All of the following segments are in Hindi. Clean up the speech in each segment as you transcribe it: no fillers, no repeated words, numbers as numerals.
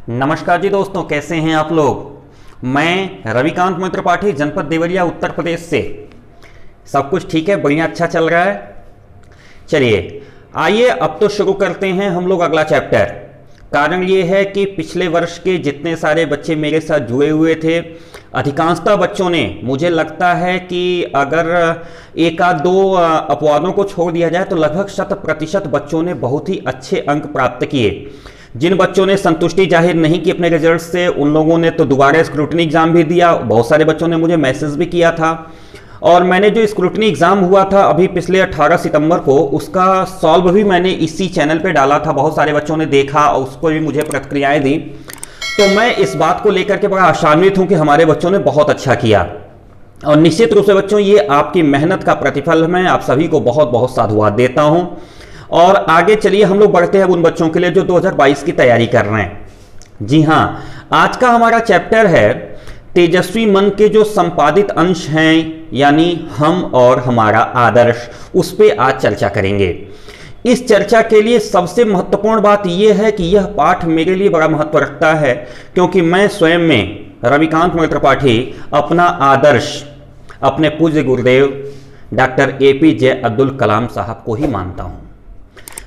नमस्कार जी दोस्तों, कैसे हैं आप लोग। मैं रविकांत मित्र पाठी, जनपद देवरिया, उत्तर प्रदेश से। सब कुछ ठीक है, बढ़िया, अच्छा चल रहा है। चलिए आइए अब तो शुरू करते हैं हम लोग अगला चैप्टर। कारण ये है कि पिछले वर्ष के जितने सारे बच्चे मेरे साथ जुड़े हुए थे, अधिकांशतः बच्चों ने, मुझे लगता है कि अगर एक आध दो अपवादों को छोड़ दिया जाए तो लगभग 100% बच्चों ने बहुत ही अच्छे अंक प्राप्त किए। जिन बच्चों ने संतुष्टि जाहिर नहीं की अपने रिजल्ट से, उन लोगों ने तो दोबारा स्क्रूटनी एग्जाम भी दिया। बहुत सारे बच्चों ने मुझे मैसेज भी किया था, और मैंने जो स्क्रूटनी एग्जाम हुआ था अभी पिछले 18 सितंबर को, उसका सॉल्व भी मैंने इसी चैनल पे डाला था। बहुत सारे बच्चों ने देखा और उसको भी मुझे प्रतिक्रियाएं दी। तो मैं इस बात को लेकर के बड़ा आशान्वित हूं कि हमारे बच्चों ने बहुत अच्छा किया, और निश्चित रूप से बच्चों ये आपकी मेहनत का प्रतिफल है। मैं आप सभी को बहुत बहुत साधुवाद देता हूं। और आगे चलिए हम लोग बढ़ते हैं उन बच्चों के लिए जो 2022 की तैयारी कर रहे हैं। जी हां, आज का हमारा चैप्टर है तेजस्वी मन के जो संपादित अंश हैं, यानी हम और हमारा आदर्श, उस पर आज चर्चा करेंगे। इस चर्चा के लिए सबसे महत्वपूर्ण बात यह है कि यह पाठ मेरे लिए बड़ा महत्व रखता है, क्योंकि मैं स्वयं में रविकांत मित्र पाठी अपना आदर्श अपने पूज्य गुरुदेव डॉक्टर APJ अब्दुल कलाम साहब को ही मानता हूं।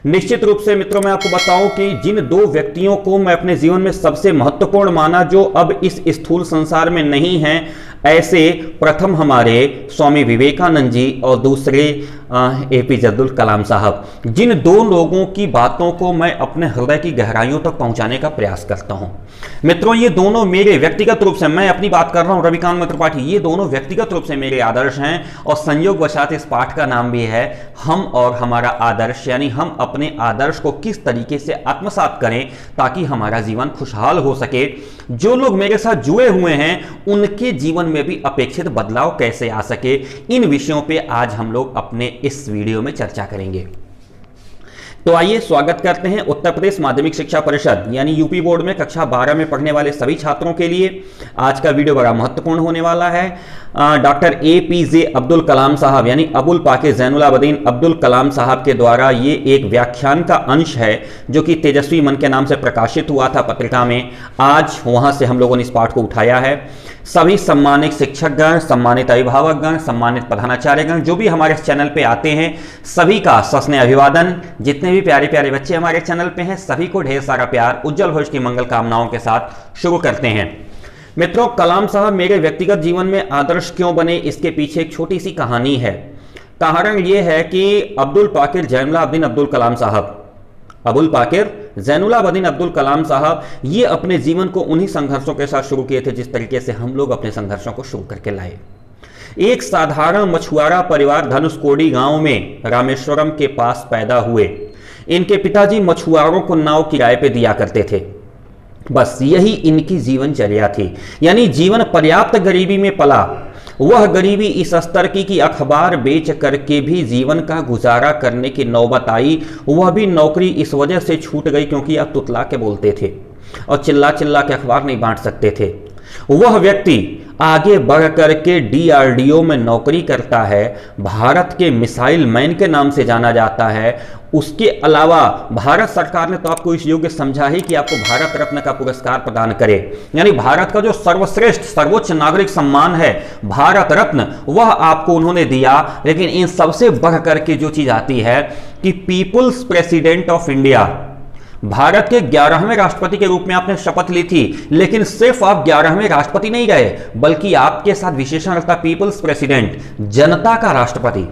निश्चित रूप से मित्रों, मैं आपको बताऊं कि जिन दो व्यक्तियों को मैं अपने जीवन में सबसे महत्वपूर्ण माना, जो अब इस स्थूल संसार में नहीं हैं, ऐसे प्रथम हमारे स्वामी विवेकानंद जी और दूसरे APJ अब्दुल कलाम साहब, जिन दो लोगों की बातों को मैं अपने हृदय की गहराइयों तक पहुंचाने का प्रयास करता हूं। मित्रों, ये दोनों मेरे व्यक्तिगत रूप से, मैं अपनी बात कर रहा हूं रविकांत मित्र पाठी, ये दोनों व्यक्तिगत रूप से मेरे आदर्श हैं। और संयोगवशात इस पाठ का नाम भी है हम और हमारा आदर्श, यानी हम अपने आदर्श को किस तरीके से आत्मसात करें ताकि हमारा जीवन खुशहाल हो सके। जो लोग मेरे साथ जुड़े हुए हैं उनके जीवन में भी अपेक्षित बदलाव कैसे आ सके, इन विषयों पे आज हम लोग अपने इस वीडियो में चर्चा करेंगे। तो आइए स्वागत करते हैं उत्तर प्रदेश माध्यमिक शिक्षा परिषद यानी यूपी बोर्ड में कक्षा 12 में पढ़ने वाले सभी छात्रों के लिए आज का वीडियो बड़ा महत्वपूर्ण होने वाला है। डॉक्टर APJ अब्दुल कलाम साहब यानी अबुल पाकिर ज़ैनुलाब्दीन अब्दुल कलाम साहब के द्वारा ये एक व्याख्यान का अंश है, जो कि तेजस्वी मन के नाम से प्रकाशित हुआ था पत्रिका में। आज वहां से हम लोगों ने इस पाठ को उठाया है। सभी सम्मानित शिक्षकगण, सम्मानित अभिभावकगण, सम्मानित प्रधानाचार्यगण जो भी हमारे चैनल पे आते हैं, सभी का सस्नेह अभिवादन। जितने भी प्यारे प्यारे बच्चे हमारे चैनल पे हैं, सभी को ढेर सारा प्यार, उज्जवल भविष्य की मंगल कामनाओं के साथ शुरू करते हैं। मित्रों, कलाम साहब मेरे व्यक्तिगत जीवन में आदर्श क्यों बने, इसके पीछे एक छोटी सी कहानी है। कारण यह है कि अब्दुल पाकिर ज़ैनुलाब्दीन अब्दुल कलाम साहब, अबुल पाकिर ज़ैनुलाब्दीन अब्दुल कलाम साहब, ये अपने जीवन को उन्हीं संघर्षों के साथ शुरू किए थे जिस तरीके से हम लोग अपने संघर्षों को शुरू करके लाए। एक साधारण मछुआरा परिवार धनुषकोडी गांव में रामेश्वरम के पास पैदा हुए। इनके पिताजी मछुआरों को नाव किराए पे दिया करते थे। बस यही इनकी जीवनचर्या थी, यानी जीवन पर्याप्त गरीबी में पला। वह गरीबी इस स्तर की कि अखबार बेच करके भी जीवन का गुजारा करने की नौबत आई। वह भी नौकरी इस वजह से छूट गई क्योंकि अब तुतला के बोलते थे और चिल्ला चिल्ला के अखबार नहीं बांट सकते थे। वह व्यक्ति आगे बढ़ करके DRDO में नौकरी करता है, भारत के मिसाइल मैन के नाम से जाना जाता है। उसके अलावा भारत सरकार ने तो आपको इस योग्य समझा ही कि आपको भारत रत्न का पुरस्कार प्रदान करे, यानी भारत का जो सर्वश्रेष्ठ सर्वोच्च नागरिक सम्मान है भारत रत्न, वह आपको उन्होंने दिया। लेकिन इन सबसे बढ़ करके जो चीज आती है कि peoples president of India, Bharat के 11वें राष्ट्रपति के रूप में आपने शपथ ली थी। लेकिन सिर्फ आप 11वें राष्ट्रपति नहीं गए, बल्कि आपके साथ विशेषण रखता पीपल्स प्रेसिडेंट, जनता का राष्ट्रपति।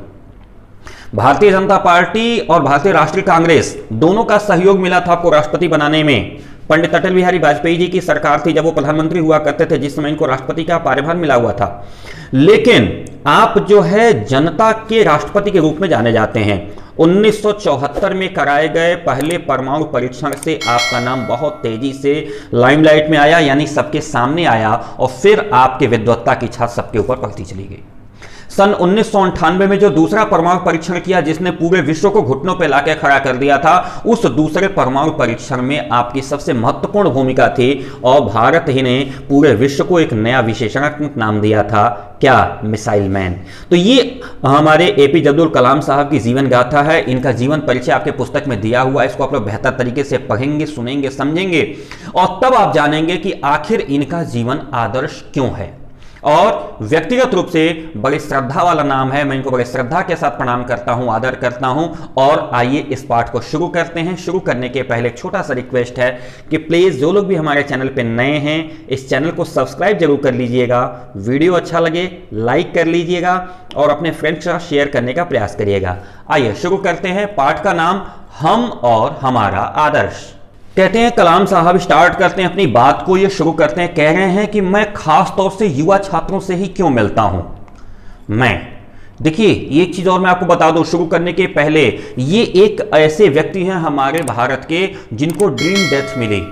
भारतीय जनता पार्टी और भारतीय राष्ट्रीय कांग्रेस दोनों का सहयोग मिला था आपको राष्ट्रपति बनाने में। पंडित अटल बिहारी वाजपेयी जी की सरकार थी जब वो प्रधानमंत्री हुआ करते थे, जिस समय इनको राष्ट्रपति का कार्यभार मिला हुआ था। लेकिन आप जो है जनता के राष्ट्रपति के रूप में जाने जाते हैं। 1974 में कराए गए पहले परमाणु परीक्षण से आपका नाम बहुत तेजी से लाइमलाइट में आया, यानी सबके सामने आया, और फिर आपके विद्वत्ता की छाप सबके ऊपर पड़ती चली गई। सन 1998 में जो दूसरा परमाणु परीक्षण किया जिसने पूरे विश्व को घुटनों पर लाकर खड़ा कर दिया था, उस दूसरे परमाणु परीक्षण में आपकी सबसे महत्वपूर्ण भूमिका थी और भारत ही ने पूरे विश्व को एक नया विशेषणात्मक नाम दिया था, क्या? Missile man. तो ये हमारे एपीजे अब्दुल कलाम साहब की जीवन गाथा है। इनका जीवन परिचय आपके पुस्तक में दिया हुआ है। इसको आप लोग बेहतर तरीके से पढ़ेंगे, सुनेंगे, समझेंगे और तब आप जानेंगे कि आखिर इनका जीवन आदर्श क्यों है। और व्यक्तिगत रूप से बड़ी श्रद्धा वाला नाम है। मैं इनको बड़ी श्रद्धा के साथ प्रणाम करता हूं, आदर करता हूं। और आइए इस पाठ को शुरू करते हैं। शुरू करने के पहले एक छोटा सा रिक्वेस्ट है कि प्लीज जो लोग भी हमारे चैनल पे नए हैं, इस चैनल को सब्सक्राइब जरूर कर लीजिएगा। वीडियो अच्छा लगे लाइक कर लीजिएगा और अपने फ्रेंड्स के साथ शेयर करने का प्रयास करिएगा। आइए शुरू करते हैं। पाठ का नाम हम और हमारा आदर्श। कहते हैं कलाम साहब, स्टार्ट करते हैं अपनी बात को, ये शुरू करते हैं, कह रहे हैं कि मैं खास तौर से युवा छात्रों से ही क्यों मिलता हूं। मैं देखिए एक चीज और मैं आपको बता दूं शुरू करने के पहले, ये एक ऐसे व्यक्ति हैं हमारे भारत के जिनको ड्रीम डेथ मिली,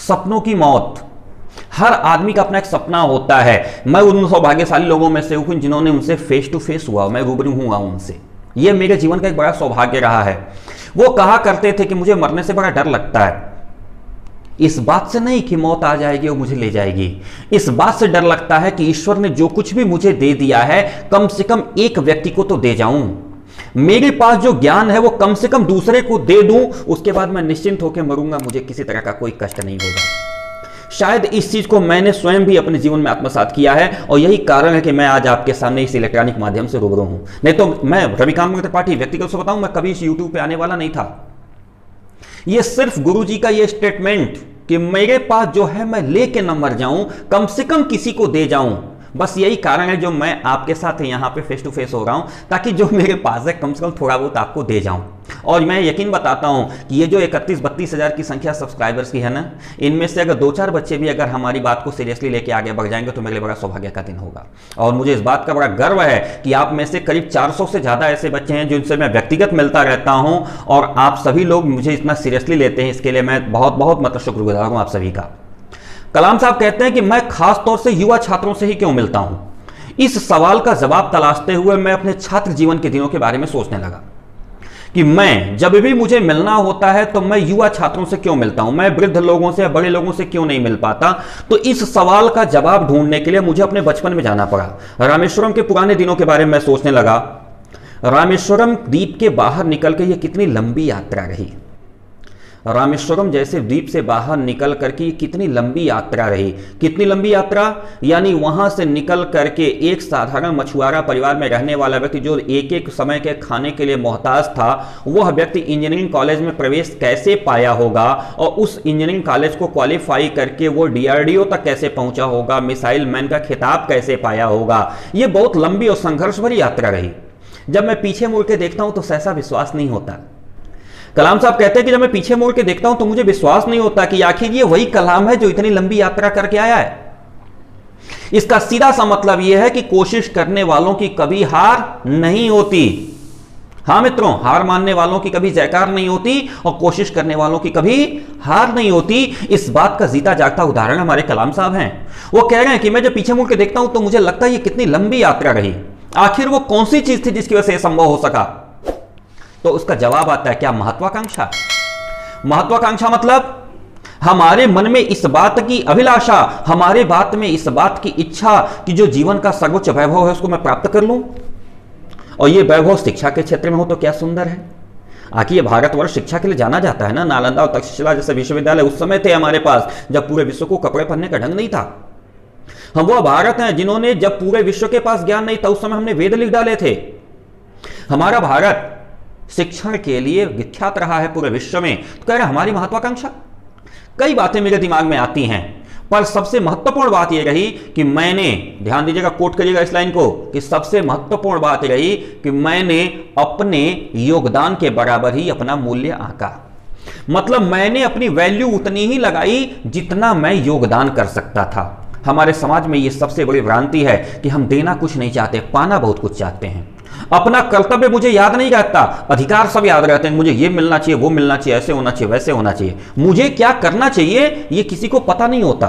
सपनों की मौत। हर आदमी का अपना एक सपना होता है। मैं उन सौभाग्यशाली लोगों में से हूं जिन्होंने उनसे फेस टू फेस हुआ, मैं रूबरू हुआ उनसे। यह मेरे जीवन का एक बड़ा सौभाग्य रहा है। वो कहा करते थे कि मुझे मरने से बड़ा डर लगता है, इस बात से नहीं कि मौत आ जाएगी और मुझे ले जाएगी, इस बात से डर लगता है कि ईश्वर ने जो कुछ भी मुझे दे दिया है कम से कम एक व्यक्ति को तो दे जाऊं। मेरे पास जो ज्ञान है वो कम से कम दूसरे को दे दूं, उसके बाद मैं निश्चिंत होकर मरूंगा, मुझे किसी तरह का कोई कष्ट नहीं होगा। शायद इस चीज को मैंने स्वयं भी अपने जीवन में आत्मसात किया है और यही कारण है कि मैं आज आपके सामने इस इलेक्ट्रॉनिक माध्यम से रूबरू हूं। नहीं तो मैं रविकांत त्रिपाठी व्यक्तिगत से बताऊं, मैं कभी इस यूट्यूब पे आने वाला नहीं था। यह सिर्फ गुरुजी का यह स्टेटमेंट कि मेरे पास जो है मैं लेके न मर जाऊं, कम से कम किसी को दे जाऊं, बस यही कारण है जो मैं आपके साथ यहां पे फेस टू फेस हो रहा हूं, ताकि जो मेरे पास है कम से कम थोड़ा बहुत आपको दे जाऊं। और मैं यकीन बताता हूं कि ये जो 31-32 हजार की संख्या सब्सक्राइबर्स की है ना, इनमें से अगर 2-4 बच्चे भी अगर हमारी बात को सीरियसली लेके आगे बढ़ जाएंगे तो मेरे लिए बड़ा सौभाग्य का दिन होगा। और मुझे इस बात का बड़ा गर्व है कि आप में से करीब 400 से ज्यादा ऐसे बच्चे हैं जिनसे मैं व्यक्तिगत मिलता रहता हूं और आप सभी लोग मुझे इतना सीरियसली लेते हैं। इसके लिए मैं बहुत बहुत मतलब शुक्रगुजार हूं आप सभी का। कलाम साहब कहते हैं कि मैं खास तौर से युवा छात्रों से ही क्यों मिलता हूं। इस सवाल का जवाब तलाशते हुए मैं अपने छात्र जीवन के दिनों के बारे में सोचने लगा कि मैं जब भी मुझे मिलना होता है तो मैं युवा छात्रों से क्यों मिलता हूं, मैं वृद्ध लोगों से या बड़े लोगों से क्यों नहीं मिल पाता। तो इस सवाल का जवाब ढूंढने के लिए मुझे अपने बचपन में जाना पड़ा। रामेश्वरम के पुराने दिनों के बारे में मैं सोचने लगा। रामेश्वरम द्वीप के बाहर निकल के यह कितनी लंबी यात्रा रही। रामेश्वरम जैसे द्वीप से बाहर निकल करके कितनी लंबी यात्रा रही। कितनी लंबी यात्रा, यानी वहां से निकल करके एक साधारण मछुआरा परिवार में रहने वाला व्यक्ति जो एक एक समय के खाने के लिए मोहताज था, वह व्यक्ति इंजीनियरिंग कॉलेज में प्रवेश कैसे पाया होगा और उस इंजीनियरिंग कॉलेज को क्वालिफाई करके वो डीआरडीओ तक कैसे पहुंचा होगा, मिसाइल मैन का खिताब कैसे पाया होगा। यह बहुत लंबी और संघर्ष भरी यात्रा रही। जब मैं पीछे मुड़ के देखता हूं तो सहसा विश्वास नहीं होता। कलाम साहब कहते हैं कि जब मैं पीछे मुड़ के देखता हूं तो मुझे विश्वास नहीं होता कि आखिर ये वही कलाम है जो इतनी लंबी यात्रा करके आया है। इसका सीधा सा मतलब यह है कि कोशिश करने वालों की कभी हार नहीं होती। हां मित्रों, हार मानने वालों की कभी जयकार नहीं होती और कोशिश करने वालों की कभी हार नहीं होती। इस बात का जीता जागता उदाहरण हमारे कलाम साहब हैं। वो कह रहे हैं कि मैं जब पीछे मुड़ के देखता हूं तो मुझे लगता है ये कितनी लंबी यात्रा रही। आखिर वो कौन सी चीज थी जिसकी वजह से यह संभव हो सका। तो उसका जवाब आता है क्या, महत्वाकांक्षा। महत्वाकांक्षा मतलब हमारे मन में इस बात की अभिलाषा, हमारे बात में इस बात की इच्छा कि जो जीवन का सर्वोच्च वैभव है उसको मैं प्राप्त कर लूं। और ये वैभव शिक्षा के क्षेत्र में हो तो क्या सुंदर है। आखिर भारतवर्ष शिक्षा के लिए जाना जाता है ना। नालंदा और तक्षशिला जैसे विश्वविद्यालय उस समय थे हमारे पास जब पूरे विश्व को कपड़े पहनने का ढंग नहीं था। हम वो भारत हैं जिन्होंने, जब पूरे विश्व के पास ज्ञान नहीं था उस समय हमने वेद लिख डाले थे। हमारा भारत शिक्षण के लिए विख्यात रहा है पूरे विश्व में। तो कह रहे हमारी महत्वाकांक्षा। कई बातें मेरे दिमाग में आती हैं, पर सबसे महत्वपूर्ण बात यह रही कि मैंने, ध्यान दीजिएगा, कोट करिएगा इस लाइन को, कि सबसे महत्वपूर्ण बात रही कि मैंने अपने योगदान के बराबर ही अपना मूल्य आंका। मतलब मैंने अपनी वैल्यू उतनी ही लगाई जितना मैं योगदान कर सकता था। हमारे समाज में यह सबसे बड़ी भ्रांति है कि हम देना कुछ नहीं चाहते, पाना बहुत कुछ चाहते हैं। अपना कर्तव्य मुझे याद नहीं रहता, अधिकार सब याद रहते हैं। मुझे ये मिलना चाहिए, वो मिलना चाहिए, ऐसे होना चाहिए, वैसे होना चाहिए। मुझे क्या करना चाहिए ये किसी को पता नहीं होता।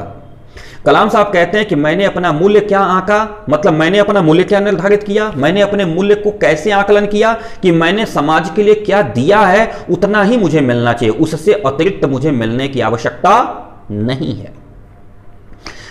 कलाम साहब कहते हैं कि मैंने अपना मूल्य क्या आंका, मतलब मैंने अपना मूल्य क्या निर्धारित किया, मैंने अपने मूल्य को कैसे आकलन किया कि मैंने समाज के लिए क्या दिया है, उतना ही मुझे मिलना चाहिए, उससे अतिरिक्त मुझे मिलने की आवश्यकता नहीं है।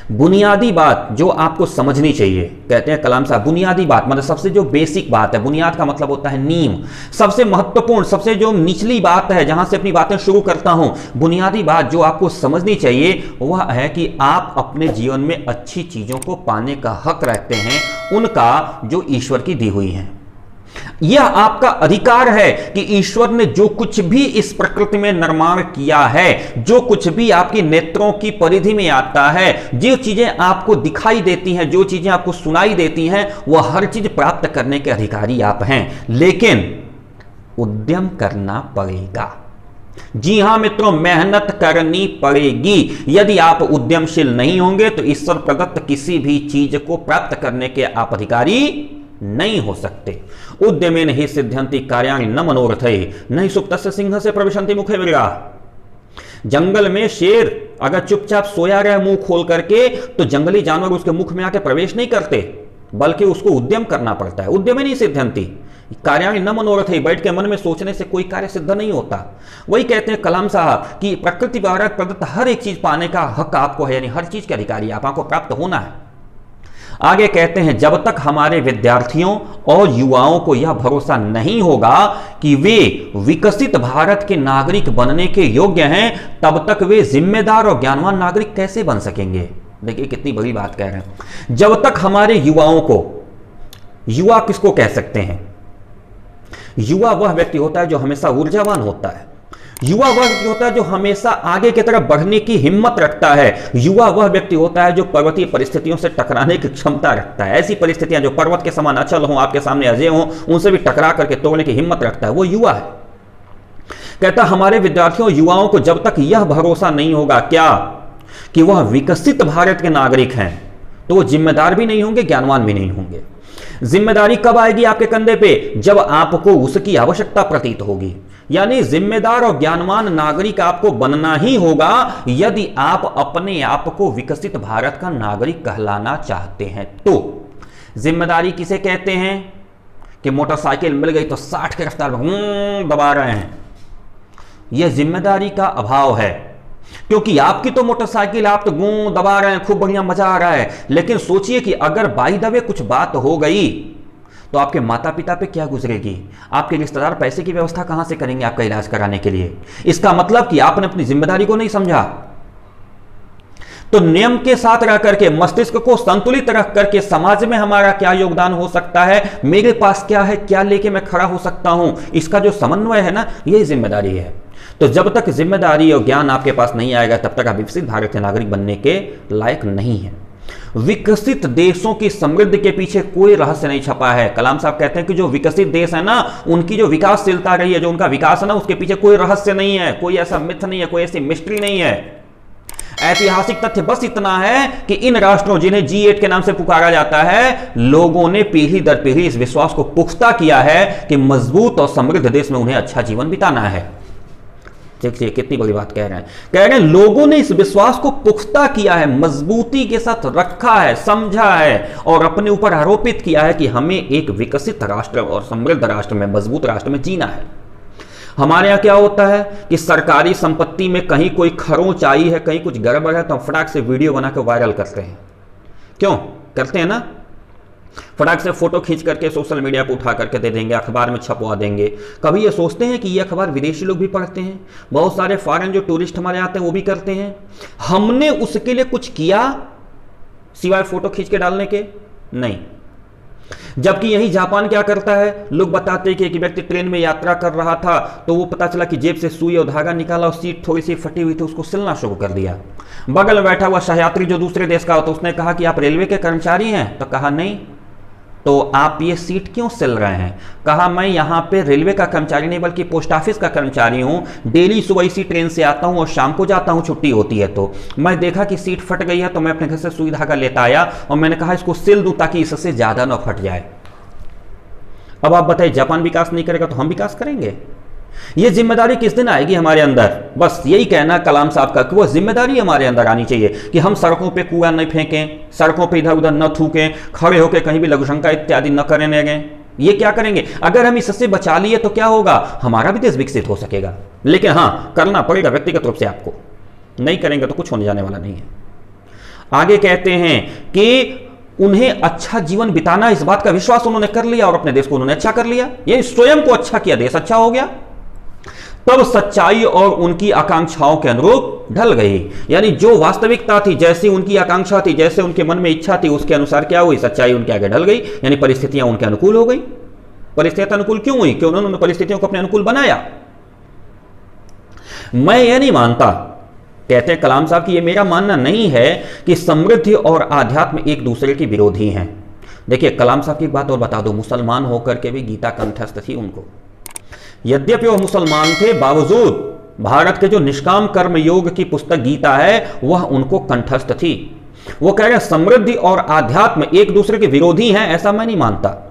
बुनियादी बात जो आपको समझनी चाहिए, कहते हैं कलाम साहब, बुनियादी बात मतलब सबसे जो बेसिक बात है, बुनियाद का मतलब होता है नींव, सबसे महत्वपूर्ण, सबसे जो निचली बात है, जहां से अपनी बातें शुरू करता हूं, बुनियादी बात जो आपको समझनी चाहिए वह है कि आप अपने जीवन में अच्छी चीजों को पाने का हक रखते हैं, उनका जो ईश्वर की दी हुई है। यह आपका अधिकार है कि ईश्वर ने जो कुछ भी इस प्रकृति में निर्माण किया है, जो कुछ भी आपकी नेत्रों की परिधि में आता है, जो चीजें आपको दिखाई देती हैं, जो चीजें आपको सुनाई देती हैं, वह हर चीज प्राप्त करने के अधिकारी आप हैं, लेकिन उद्यम करना पड़ेगा। जी हां मित्रों, मेहनत करनी पड़ेगी। यदि आप उद्यमशील नहीं होंगे तो ईश्वर प्रदत्त किसी भी चीज को प्राप्त करने के आप अधिकारी नहीं हो सकते। उद्यमेन हि सिद्ध्यन्ति कार्याणि न मनोरथै नहि सुप्तस्य सिंहस्य प्रविशन्ति मुखे विरागाः। जंगल में शेर अगर चुपचाप सोया रहे मुंह खोल करके तो जंगली जानवर उसके मुख में आके प्रवेश नहीं करते, बल्कि उसको उद्यम करना पड़ता है। उद्यमेन हि सिद्ध्यन्ति कार्याणि न मनोरथै, बैठ के मन में सोचने से कोई कार्य सिद्ध नहीं होता। वही कहते हैं कलाम साहब कि प्रकृति द्वारा प्रदत्त हर एक चीज पाने का हक आपको है, यानी हर चीज के अधिकारी आपको प्राप्त होना है। आगे कहते हैं जब तक हमारे विद्यार्थियों और युवाओं को यह भरोसा नहीं होगा कि वे विकसित भारत के नागरिक बनने के योग्य हैं, तब तक वे जिम्मेदार और ज्ञानवान नागरिक कैसे बन सकेंगे। देखिए कितनी बड़ी बात कह रहे हैं। जब तक हमारे युवाओं को, युवा किसको कह सकते हैं, युवा वह व्यक्ति होता है जो हमेशा ऊर्जावान होता है, युवा वह व्यक्ति होता है जो हमेशा आगे की तरफ बढ़ने की हिम्मत रखता है, युवा वह व्यक्ति होता है जो पर्वतीय परिस्थितियों से टकराने की क्षमता रखता है। ऐसी परिस्थितियां जो पर्वत के समान अचल हों, आपके सामने अजय हों, उनसे भी टकरा करके तोड़ने की हिम्मत रखता है, वो युवा है। कहता हमारे विद्यार्थियों युवाओं को जब तक यह भरोसा नहीं होगा क्या कि वह विकसित भारत के नागरिक हैं, तो वो जिम्मेदार भी नहीं होंगे, ज्ञानवान भी नहीं होंगे। जिम्मेदारी कब आएगी आपके कंधे पे, जब आपको उसकी आवश्यकता प्रतीत होगी। यानी जिम्मेदार और ज्ञानवान नागरिक आपको बनना ही होगा यदि आप अपने आप को विकसित भारत का नागरिक कहलाना चाहते हैं। तो जिम्मेदारी किसे कहते हैं कि मोटरसाइकिल मिल गई तो 60 की रफ्तार में दबा रहे हैं, यह जिम्मेदारी का अभाव है। क्योंकि आपकी तो मोटरसाइकिल, आप तो गूं दबा रहे हैं, खूब बढ़िया मजा आ रहा है, लेकिन सोचिए कि अगर बाई द वे कुछ बात हो गई तो आपके माता पिता पे क्या गुजरेगी, आपके रिश्तेदार पैसे की व्यवस्था कहां से करेंगे आपका इलाज कराने के लिए। इसका मतलब कि आपने अपनी जिम्मेदारी को नहीं समझा। तो नियम के साथ रह करके, मस्तिष्क को संतुलित रख करके समाज में हमारा क्या योगदान हो सकता है, मेरे पास क्या है, क्या लेके मैं खड़ा हो सकता हूं, इसका जो समन्वय है ना, यही जिम्मेदारी है। तो जब तक जिम्मेदारी और ज्ञान आपके पास नहीं आएगा तब तक आप विकसित भारत के नागरिक बनने के लायक नहीं है। विकसित देशों की समृद्धि के पीछे कोई रहस्य नहीं छपा है। कलाम साहब कहते हैं कि जो विकसित देश है ना, उनकी जो विकासशीलता रही है, जो उनका विकास है ना, उसके पीछे कोई रहस्य नहीं है, कोई ऐसा मिथ नहीं है, कोई ऐसी मिस्ट्री नहीं है। ऐतिहासिक तथ्य बस इतना है कि इन राष्ट्रों जिन्हें G8 के नाम से पुकारा जाता है, लोगों ने पीढ़ी दर पीढ़ी इस विश्वास को पुख्ता किया है कि मजबूत और समृद्ध देश में उन्हें अच्छा जीवन बिताना है। देखिए कितनी बड़ी बात कह रहे हैं, कह रहे हैं लोगों ने इस विश्वास को पुख्ता किया है, मजबूती के साथ रखा है, समझा है और अपने ऊपर आरोपित किया है कि हमें एक विकसित राष्ट्र और समृद्ध राष्ट्र में, मजबूत राष्ट्र में जीना है। हमारे यहाँ क्या होता है कि सरकारी संपत्ति में कहीं कोई खरोंच आई है, कहीं कुछ गड़बड़ है, तो हम फटाक से वीडियो बनाकर वायरल करते हैं। क्यों करते हैं ना, फटाक से फोटो खींच करके सोशल मीडिया पर उठा करके दे देंगे, अखबार में छपवा देंगे। कभी ये सोचते हैं कि ये अखबार विदेशी लोग भी पढ़ते हैं, बहुत सारे फॉरेन जो टूरिस्ट हमारे आते हैं वो भी करते हैं, हमने उसके लिए कुछ किया सिवाय फोटो खींच के डालने के? नहीं। जबकि यही जापान क्या करता है, लोग बताते हैं कि एक व्यक्ति ट्रेन में यात्रा कर रहा था तो वो पता चला कि जेब से सुई और धागा निकाला और सीट थोड़ी सी फटी हुई थी, उसको सिलना शुरू कर दिया। बगल में बैठा हुआ सहयात्री जो दूसरे देश का होता, उसने कहा कि आप रेलवे के कर्मचारी हैं? तो कहा नहीं। तो आप ये सीट क्यों सिल रहे हैं? कहा मैं यहाँ पे रेलवे का कर्मचारी नहीं बल्कि पोस्ट ऑफिस का कर्मचारी हूँ, डेली सुबह इसी ट्रेन से आता हूँ और शाम को जाता हूँ, छुट्टी होती है। तो मैं देखा कि सीट फट गई है तो मैं अपने घर से सुई धागा लेता आया और मैंने कहा इसको सिल दूं ताकि इससे ज़्यादा ना फट जाए। अब आप बताइए, जापान विकास नहीं करेगा तो हम विकास करेंगे? ये जिम्मेदारी किस दिन आएगी हमारे अंदर? बस यही कहना कलाम साहब का कि वो जिम्मेदारी हमारे अंदर आनी चाहिए कि हम सड़कों पे कूड़ा नहीं फेंकें, सड़कों पे इधर उधर न थूकें, खड़े होकर कहीं भी लघुशंका इत्यादि न करने लगें। ये क्या करेंगे? अगर हम इससे बचा लिए तो क्या होगा? हमारा भी देश विकसित हो सकेगा। लेकिन हाँ, करना पड़ेगा व्यक्तिगत रूप से आपको, नहीं करेंगे तो कुछ होने जाने वाला नहीं है। आगे कहते हैं कि उन्हें अच्छा जीवन बिताना, इस बात का विश्वास उन्होंने कर लिया और अपने देश को उन्होंने अच्छा कर लिया, ये स्वयं को अच्छा किया, देश अच्छा हो गया। तब सच्चाई और उनकी आकांक्षाओं के अनुरूप ढल गई, यानी जो वास्तविकता थी, जैसी उनकी आकांक्षा थी, जैसे उनके मन में इच्छा थी, उसके अनुसार क्या हुई? सच्चाई उनके आगे ढल गई, यानी परिस्थितियां उनके अनुकूल हो गई। परिस्थितियां अनुकूल क्यों हुई? क्यों उन्होंने परिस्थितियों को अपने अनुकूल बनाया। मैं ये नहीं मानता, कहते हैं कलाम साहब कि ये मेरा मानना नहीं है कि समृद्धि और आध्यात्म एक दूसरे के विरोधी हैं। देखिए कलाम साहब की एक बात और बता दो, मुसलमान होकर के भी गीता कंठस्थ थी उनको। यद्यपि वह मुसलमान थे, बावजूद भारत के जो निष्काम कर्म योग की पुस्तक गीता है वह उनको कंठस्थ थी। वो कह रहे हैं समृद्धि और आध्यात्म एक दूसरे के विरोधी हैं, ऐसा मैं नहीं मानता।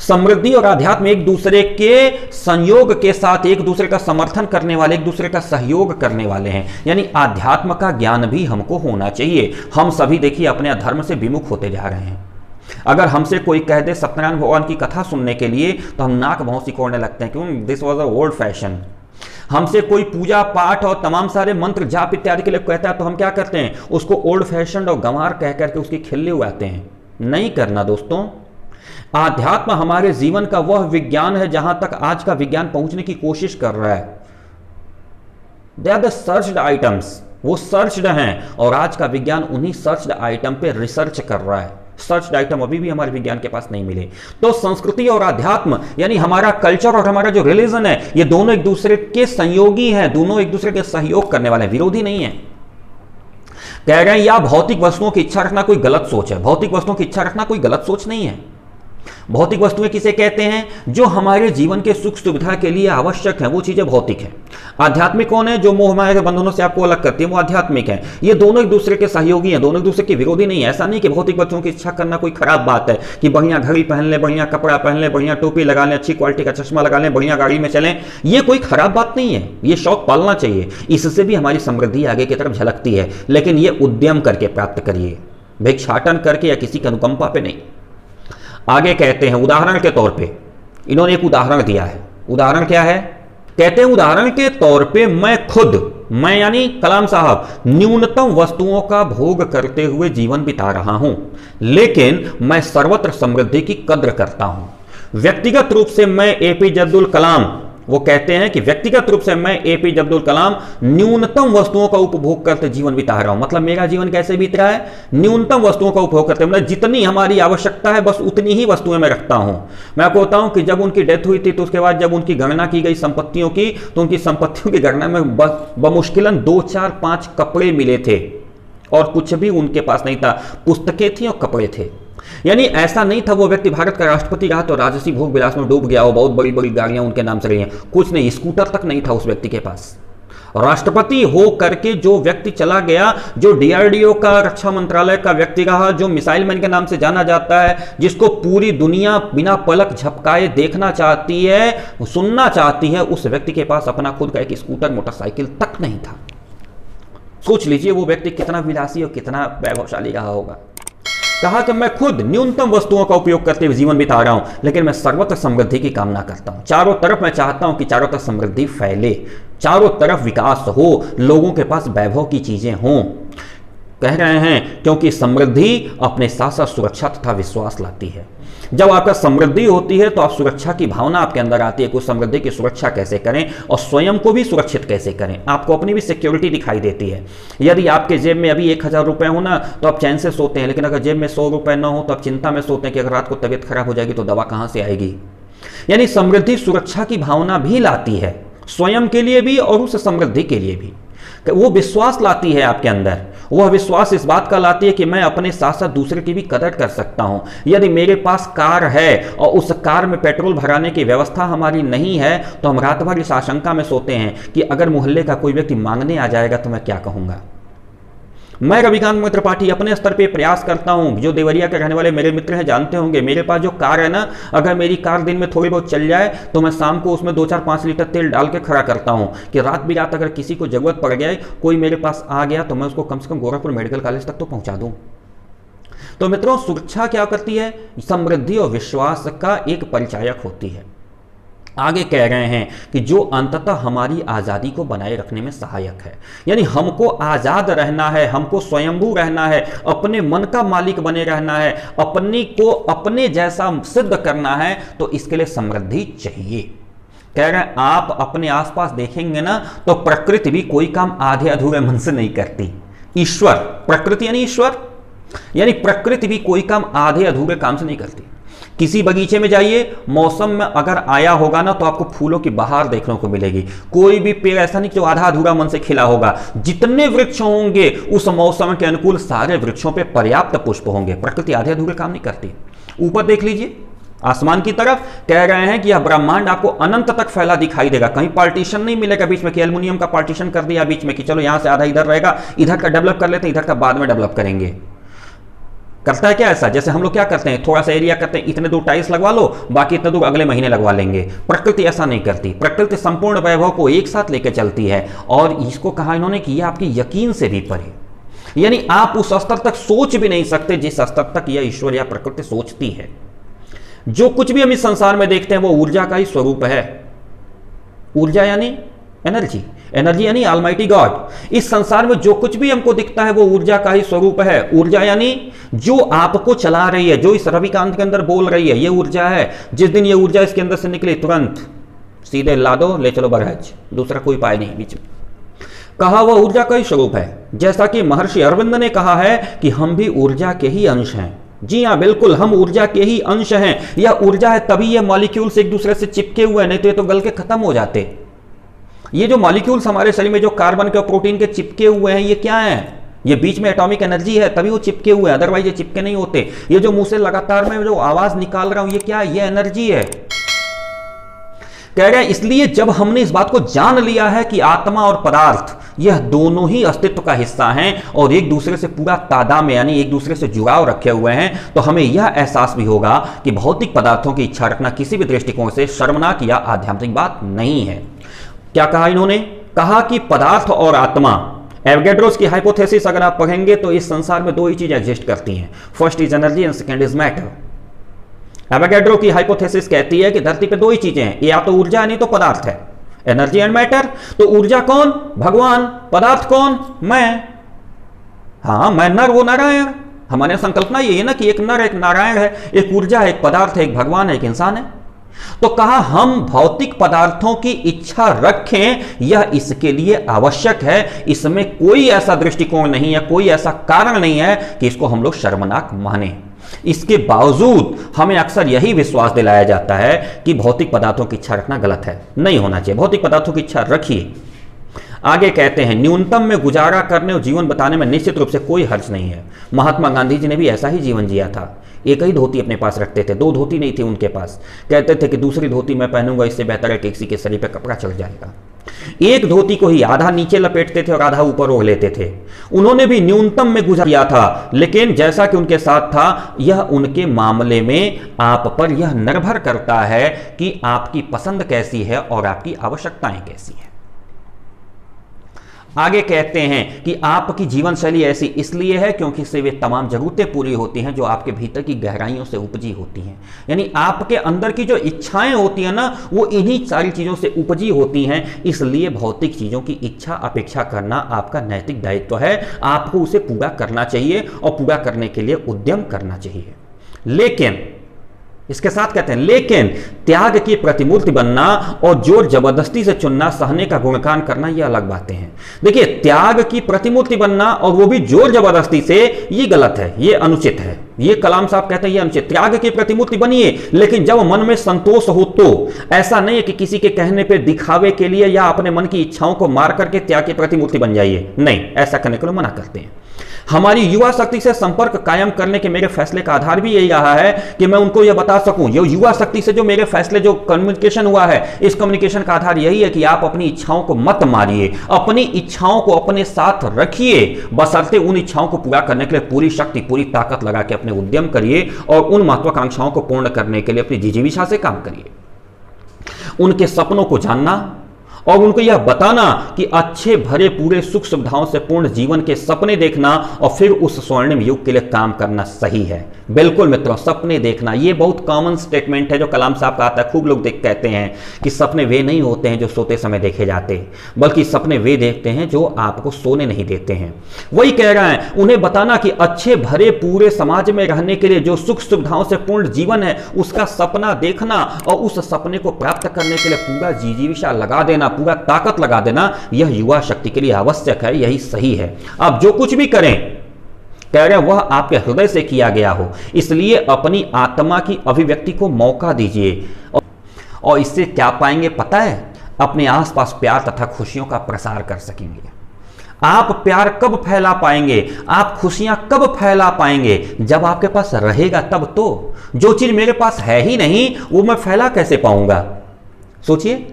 समृद्धि और आध्यात्म एक दूसरे के संयोग के साथ एक दूसरे का समर्थन करने वाले, एक दूसरे का सहयोग करने वाले हैं। यानी आध्यात्म का ज्ञान भी हमको होना चाहिए। हम सभी देखिए अपने धर्म से विमुख होते जा रहे हैं। अगर हमसे कोई कह दे सत्यनारायण भगवान की कथा सुनने के लिए तो हम नाक भौं सिकोड़ने लगते हैं, क्यों? This was a old fashion. हमसे कोई पूजा पाठ और तमाम सारे मंत्र जाप इत्यादि के लिए कहता है तो हम क्या करते हैं? उसको ओल्ड फैशन और गंवार कह करके उसकी खिल्ली उड़ाते हैं। नहीं करना दोस्तों। आध्यात्म हमारे जीवन का वह विज्ञान है जहां तक आज का विज्ञान पहुंचने की कोशिश कर रहा है। They are the searched items, वो सर्च्ड हैं और आज का विज्ञान उन्हीं सर्च्ड आइटम पे रिसर्च कर रहा है। सर्च्ड आइटम अभी भी हमारे विज्ञान के पास नहीं मिले। तो संस्कृति और आध्यात्म यानी हमारा कल्चर और हमारा जो रिलीजन है, ये दोनों एक दूसरे के संयोगी हैं, दोनों एक दूसरे के सहयोग करने वाले हैं, विरोधी नहीं है। कह रहे हैं या भौतिक वस्तुओं की इच्छा रखना कोई गलत सोच है। भौतिक वस्तुओं की इच्छा रखना कोई गलत सोच नहीं है। भौतिक वस्तुएं किसे कहते हैं? जो हमारे जीवन के सुख सुविधा के लिए आवश्यक है, वो चीजें भौतिक है। आध्यात्मिक कौन है? जो मोह माया के बंधनों से आपको अलग करती है, वो आध्यात्मिक है। ये दोनों एक दूसरे के सहयोगी हैं, दोनों एक दूसरे के विरोधी नहीं है। ऐसा नहीं कि भौतिक वस्तुओं की इच्छा करना कोई खराब बात है कि बढ़िया घड़ी पहन ले, बढ़िया कपड़ा पहन ले, बढ़िया टोपी लगा ले, अच्छी क्वालिटी का चश्मा लगा ले, बढ़िया गाड़ी में चलें, ये कोई खराब बात नहीं है। ये शौक पालना चाहिए, इससे भी हमारी समृद्धि आगे की तरफ झलकती है। लेकिन ये उद्यम करके प्राप्त करिए, भिक्षाटन करके या किसी की अनुकंपा पे नहीं। आगे कहते हैं उदाहरण के तौर पे, इन्होंने एक उदाहरण दिया है। उदाहरण क्या है? कहते हैं उदाहरण के तौर पे मैं खुद, मैं यानी कलाम साहब, न्यूनतम वस्तुओं का भोग करते हुए जीवन बिता रहा हूं, लेकिन मैं सर्वत्र समृद्धि की कद्र करता हूं। व्यक्तिगत रूप से मैं एपीजे अब्दुल कलाम, वो कहते हैं कि व्यक्तिगत रूप से मैं एपीजे अब्दुल कलाम न्यूनतम वस्तुओं का उपभोग करते जीवन बिता रहा हूं। मतलब मेरा जीवन कैसे बीत रहा है? न्यूनतम वस्तुओं का उपभोग करते, मतलब जितनी हमारी आवश्यकता है बस उतनी ही वस्तुएं मैं रखता हूं। मैं आपको बताऊं कि जब उनकी डेथ हुई थी तो उसके बाद जब उनकी गणना की गई संपत्तियों की, तो उनकी संपत्तियों की गणना में बमुश्किलन 2, 4, 5 कपड़े मिले थे और कुछ भी उनके पास नहीं था। पुस्तकें थी और कपड़े थे। यानी ऐसा नहीं था वो व्यक्ति भारत का राष्ट्रपति रहा तो राजसी भोग विलास में डूब गया हो, बहुत बड़ी बड़ी गाड़ियां उनके नाम से रही हैं, कुछ नहीं, स्कूटर तक नहीं था उस व्यक्ति के पास। राष्ट्रपति हो करके जो व्यक्ति चला गया, जो डीआरडीओ का, रक्षा मंत्रालय का व्यक्ति रहा, जो मिसाइल मैन के नाम से जाना जाता है, जिसको पूरी दुनिया बिना पलक झपकाए देखना चाहती है, सुनना चाहती है, उस व्यक्ति के पास अपना खुद का एक स्कूटर, मोटरसाइकिल तक नहीं था। सोच लीजिए वो व्यक्ति कितना विलासी और कितना वैभवशाली रहा होगा। कहा कि मैं खुद न्यूनतम वस्तुओं का उपयोग करते हुए जीवन बिता रहा हूं, लेकिन मैं सर्वत्र समृद्धि की कामना करता हूं। चारों तरफ मैं चाहता हूं कि चारों तरफ समृद्धि फैले, चारों तरफ विकास हो, लोगों के पास वैभव की चीजें हों। कह रहे हैं क्योंकि समृद्धि अपने साथ साथ सुरक्षा तथा विश्वास लाती है। जब आपका समृद्धि होती है तो आप सुरक्षा की भावना आपके अंदर आती है कि उस समृद्धि की सुरक्षा कैसे करें और स्वयं को भी सुरक्षित कैसे करें। आपको अपनी भी सिक्योरिटी दिखाई देती है। यदि आपके जेब में अभी 1000 रुपए हो ना तो आप चैन से सोते हैं, लेकिन अगर जेब में 100 रुपए ना हो तो आप चिंता में सोते हैं कि अगर रात को तबीयत खराब हो जाएगी तो दवा कहां से आएगी। यानी समृद्धि सुरक्षा की भावना भी लाती है, स्वयं के लिए भी और उस समृद्धि के लिए भी। वो विश्वास लाती है आपके अंदर। वह विश्वास इस बात का लाती है कि मैं अपने साथ साथ दूसरे की भी कदर कर सकता हूं। यदि मेरे पास कार है और उस कार में पेट्रोल भराने की व्यवस्था हमारी नहीं है तो हम रात भर इस आशंका में सोते हैं कि अगर मोहल्ले का कोई व्यक्ति मांगने आ जाएगा तो मैं क्या कहूंगा। मैं रविकांत मित्र पाठी अपने स्तर पे प्रयास करता हूं, जो देवरिया के रहने वाले मेरे मित्र हैं जानते होंगे, मेरे पास जो कार है ना, अगर मेरी कार दिन में थोड़ी बहुत चल जाए तो मैं शाम को उसमें 2-4-5 लीटर तेल डाल के खड़ा करता हूं कि रात बिरात अगर किसी को जरूरत पड़ जाए, कोई मेरे पास आ गया तो मैं उसको कम से कम गोरखपुर मेडिकल कॉलेज तक तो पहुंचा दूं। तो मित्रों, सुरक्षा क्या करती है? समृद्धि और विश्वास का एक परिचायक होती है। आगे कह रहे हैं कि जो अंततः हमारी आज़ादी को बनाए रखने में सहायक है, यानी हमको आज़ाद रहना है, हमको स्वयंभू रहना है, अपने मन का मालिक बने रहना है, अपनी को अपने जैसा सिद्ध करना है, तो इसके लिए समृद्धि चाहिए। कह रहे हैं आप अपने आसपास देखेंगे ना तो प्रकृति भी कोई काम आधे अधूरे मन से नहीं करती। ईश्वर, प्रकृति यानी ईश्वर, यानी प्रकृति भी कोई काम आधे अधूरे काम से नहीं करती। किसी बगीचे में जाइए, मौसम में अगर आया होगा ना तो आपको फूलों की बहार देखने को मिलेगी। कोई भी पेड़ ऐसा नहीं जो आधा अधूरा मन से खिला होगा। जितने वृक्ष होंगे उस मौसम के अनुकूल सारे वृक्षों पे पर्याप्त पुष्प होंगे। प्रकृति आधे अधूरे काम नहीं करती। ऊपर देख लीजिए आसमान की तरफ, कह रहे हैं कि यह ब्रह्मांड आपको अनंत तक फैला दिखाई देगा। कहीं पार्टीशन नहीं मिलेगा बीच में कि एल्युमिनियम का पार्टीशन कर दिया बीच में कि चलो यहां से आधा इधर रहेगा, इधर का डेवलप कर लेते हैं, इधर का बाद में डेवलप करेंगे। करता है क्या ऐसा? जैसे हम लोग क्या करते हैं, थोड़ा सा एरिया करते हैं, इतने दूर टाइल्स लगवा लो, बाकी इतने दूर अगले महीने लगवा लेंगे। प्रकृति ऐसा नहीं करती। प्रकृति संपूर्ण वैभव को एक साथ लेकर चलती है, और इसको कहा इन्होंने कि यह आपके यकीन से भी परे, यानी आप उस स्तर तक सोच भी नहीं सकते जिस स्तर तक यह ईश्वर या प्रकृति सोचती है। जो कुछ भी हम इस संसार में देखते हैं वो ऊर्जा का ही स्वरूप है। ऊर्जा यानी एनर्जी, एनर्जी यानी ऑलमाइटी गॉड। इस संसार में जो कुछ भी हमको दिखता है वो ऊर्जा का ही स्वरूप है। ऊर्जा यानी जो आपको चला रही है, जो इस रविकांत के अंदर बोल रही है, ये ऊर्जा है। जिस दिन ये ऊर्जा इसके अंदर से निकली तुरंत सीधे ला दो, ले चलो बरहज, दूसरा कोई उपाय नहीं बीच में। कहा वह ऊर्जा का ही स्वरूप है। जैसा कि महर्षि अरविंद ने कहा है कि हम भी ऊर्जा के ही अंश हैं। जी हाँ, बिल्कुल, हम ऊर्जा के ही अंश हैं। यह ऊर्जा है तभी ये मॉलिक्यूल्स एक दूसरे से चिपके हुए हैं, नहीं तो ये तो गल के खत्म हो जाते। ये जो मॉलिक्यूल्स हमारे शरीर में जो कार्बन के और प्रोटीन के चिपके हुए हैं, ये क्या है? ये बीच में एटॉमिक एनर्जी है, तभी वो चिपके हुए हैं, अदरवाइज ये चिपके नहीं होते। ये जो मुंह से लगातार मैं जो आवाज निकाल रहा हूं, ये क्या है? ये एनर्जी है। कह रहे हैं इसलिए जब हमने इस बात को जान लिया है कि आत्मा और पदार्थ यह दोनों ही अस्तित्व का हिस्सा हैं और एक दूसरे से पूरा तादाद में यानी एक दूसरे से जुड़ाव रखे हुए हैं, तो हमें यह एहसास भी होगा कि भौतिक पदार्थों की इच्छा रखना किसी भी दृष्टिकोण से शर्मनाक या आध्यात्मिक बात नहीं है। क्या कहा इन्होंने? कहा कि पदार्थ और आत्मा, एवोगैड्रोस की हाइपोथेसिस अगर आप पढ़ेंगे तो इस संसार में दो ही चीजें एग्जिस्ट करती हैं, first is energy and second is matter. Avogadro की हाइपोथेसिस कहती है कि धरती पे दो ही चीजें हैं, या तो ऊर्जा है नहीं तो पदार्थ है, एनर्जी एंड मैटर। तो ऊर्जा कौन? भगवान। पदार्थ कौन? मैं। हाँ, मैं नर, वो नारायण। हमारे संकल्पना ये है ना कि एक नर एक नारायण है, एक ऊर्जा है, एक पदार्थ है, एक भगवान है, एक इंसान है। तो कहा हम भौतिक पदार्थों की इच्छा रखें, यह इसके लिए आवश्यक है। इसमें कोई ऐसा दृष्टिकोण नहीं है, कोई ऐसा कारण नहीं है कि इसको हम लोग शर्मनाक माने। इसके बावजूद हमें अक्सर यही विश्वास दिलाया जाता है कि भौतिक पदार्थों की इच्छा रखना गलत है, नहीं होना चाहिए। भौतिक पदार्थों की इच्छा रखिए। आगे कहते हैं न्यूनतम में गुजारा करने और जीवन बताने में निश्चित रूप से कोई हर्ज नहीं है। महात्मा गांधी जी ने भी ऐसा ही जीवन जिया था। एक ही धोती अपने पास रखते थे, दो धोती नहीं थी उनके पास। कहते थे कि दूसरी धोती मैं पहनूंगा, इससे बेहतर है कि किसी के शरीर पर कपड़ा चढ़ जाएगा। एक धोती को ही आधा नीचे लपेटते थे और आधा ऊपर ओढ़ लेते थे। उन्होंने भी न्यूनतम में गुजारा किया था, लेकिन जैसा कि उनके साथ था, यह उनके मामले में आप पर यह निर्भर करता है कि आपकी पसंद कैसी है और आपकी आवश्यकताएं कैसी हैं। आगे कहते हैं कि आपकी जीवन शैली ऐसी इसलिए है क्योंकि इससे वे तमाम जरूरतें पूरी होती हैं जो आपके भीतर की गहराइयों से उपजी होती हैं। यानी आपके अंदर की जो इच्छाएं होती हैं ना, वो इन्हीं सारी चीज़ों से उपजी होती हैं। इसलिए भौतिक चीज़ों की इच्छा अपेक्षा करना आपका नैतिक दायित्व है। आपको उसे पूरा करना चाहिए और पूरा करने के लिए उद्यम करना चाहिए। लेकिन इसके साथ कहते हैं लेकिन त्याग की प्रतिमूर्ति बनना और जोर जबरदस्ती से चुनना, सहने का गुणगान करना, ये अलग बातें हैं। देखिए, त्याग की प्रतिमूर्ति बनना और वो भी जोर जबरदस्ती से, ये गलत है, ये अनुचित है। ये कलाम साहब कहते हैं ये अनुचित। त्याग की प्रतिमूर्ति बनिए, लेकिन जब मन में संतोष हो तो। ऐसा नहीं है कि किसी के कहने पे दिखावे के लिए या अपने मन की इच्छाओं को मार करके त्याग की प्रतिमूर्ति बन जाइए। नहीं, ऐसा करने के लिए मना करते हैं। हमारी युवा शक्ति से संपर्क कायम करने के मेरे फैसले का आधार भी यही रहा है कि मैं उनको यह बता सकूं, ये युवा शक्ति से जो मेरे फैसले, जो कम्युनिकेशन हुआ है, इस कम्युनिकेशन का आधार यही है कि आप अपनी इच्छाओं को मत मारिए, अपनी इच्छाओं को अपने साथ रखिए, बशर्ते उन इच्छाओं को पूरा करने के लिए पूरी शक्ति, पूरी ताकत लगा के अपने उद्यम करिए और उन महत्वाकांक्षाओं को पूर्ण करने के लिए अपनी जिजीविषा से काम करिए। उनके सपनों को जानना और उनको यह बताना कि अच्छे भरे पूरे सुख सुविधाओं से पूर्ण जीवन के सपने देखना और फिर उस स्वर्णिम युग के लिए काम करना सही है। बिल्कुल मित्रों, सपने देखना ये बहुत कॉमन स्टेटमेंट है जो कलाम साहब का आता है। खूब लोग कहते हैं कि सपने वे नहीं होते हैं जो सोते समय देखे जाते, बल्कि सपने वे देखते हैं जो आपको सोने नहीं देते हैं। वही कह रहा है, उन्हें बताना कि अच्छे भरे पूरे समाज में रहने के लिए जो सुख सुविधाओं से पूर्ण जीवन है उसका सपना देखना और उस सपने को प्राप्त करने के लिए पूरा जीजीविषा लगा देना, पूरा ताकत लगा देना, यह युवा शक्ति के लिए आवश्यक है, यही सही है। आप जो कुछ भी करें, कह रहे वह आपके हृदय से किया गया हो, इसलिए अपनी आत्मा की अभिव्यक्ति को मौका दीजिए। और इससे क्या पाएंगे पता है? अपने आसपास प्यार तथा खुशियों का प्रसार कर सकेंगे। आप प्यार कब फैला पाएंगे, आप खुशियां कब फैला पाएंगे? जब आपके पास रहेगा तब तो। जो चीज मेरे पास है ही नहीं वो मैं फैला कैसे पाऊंगा? सोचिए,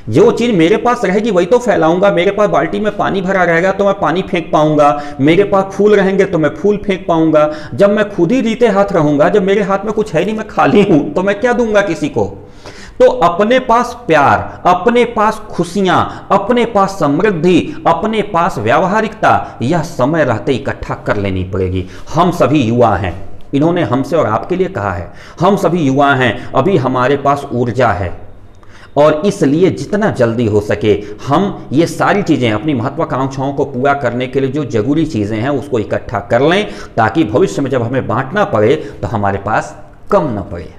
जो चीज मेरे पास रहेगी वही तो फैलाऊंगा। मेरे पास बाल्टी में पानी भरा रहेगा तो मैं पानी फेंक पाऊंगा, मेरे पास फूल रहेंगे तो मैं फूल फेंक पाऊंगा। जब मैं खुद ही रीते हाथ रहूंगा, जब मेरे हाथ में कुछ है नहीं, मैं खाली हूं, तो मैं क्या दूंगा किसी को? तो अपने पास प्यार, अपने पास खुशियां, अपने पास समृद्धि, अपने पास व्यावहारिकता, यह समय रहते इकट्ठा कर लेनी पड़ेगी। हम सभी युवा हैं, इन्होंने हमसे और आपके लिए कहा है, हम सभी युवा हैं, अभी हमारे पास ऊर्जा है और इसलिए जितना जल्दी हो सके हम ये सारी चीज़ें, अपनी महत्वाकांक्षाओं को पूरा करने के लिए जो जरूरी चीज़ें हैं उसको इकट्ठा कर लें, ताकि भविष्य में जब हमें बांटना पड़े तो हमारे पास कम न पड़े।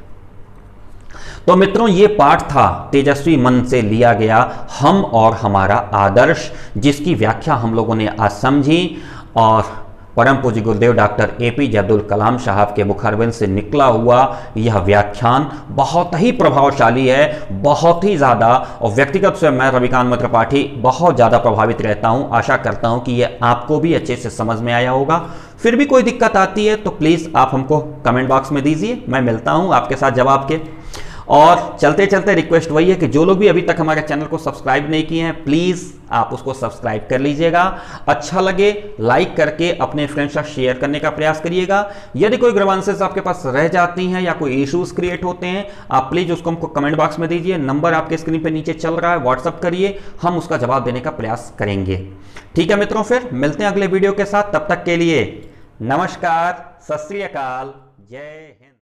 तो मित्रों, ये पाठ था तेजस्वी मन से लिया गया हम और हमारा आदर्श, जिसकी व्याख्या हम लोगों ने आज समझी और परम पूज्य गुरुदेव डॉक्टर APJ अब्दुल कलाम साहब के मुखारबिंद से निकला हुआ यह व्याख्यान बहुत ही प्रभावशाली है, बहुत ही ज़्यादा। और व्यक्तिगत से मैं रविकांत मित्र पाठी बहुत ज़्यादा प्रभावित रहता हूं। आशा करता हूं कि यह आपको भी अच्छे से समझ में आया होगा। फिर भी कोई दिक्कत आती है तो प्लीज़ आप हमको कमेंट बॉक्स में दीजिए, मैं मिलता हूँ आपके साथ जवाब के। और चलते चलते रिक्वेस्ट वही है कि जो लोग भी अभी तक हमारे चैनल को सब्सक्राइब नहीं किए हैं, प्लीज़ आप उसको सब्सक्राइब कर लीजिएगा। अच्छा लगे लाइक करके अपने फ्रेंड्स के साथ शेयर करने का प्रयास करिएगा। यदि कोई ग्रीवेंसेस आपके पास रह जाती हैं या कोई इश्यूज क्रिएट होते हैं, आप प्लीज़ उसको हमको कमेंट बॉक्स में दीजिए। नंबर आपके स्क्रीन पर नीचे चल रहा है, व्हाट्सअप करिए, हम उसका जवाब देने का प्रयास करेंगे। ठीक है मित्रों, फिर मिलते हैं अगले वीडियो के साथ। तब तक के लिए नमस्कार, सत श्री अकाल, जय हिंद।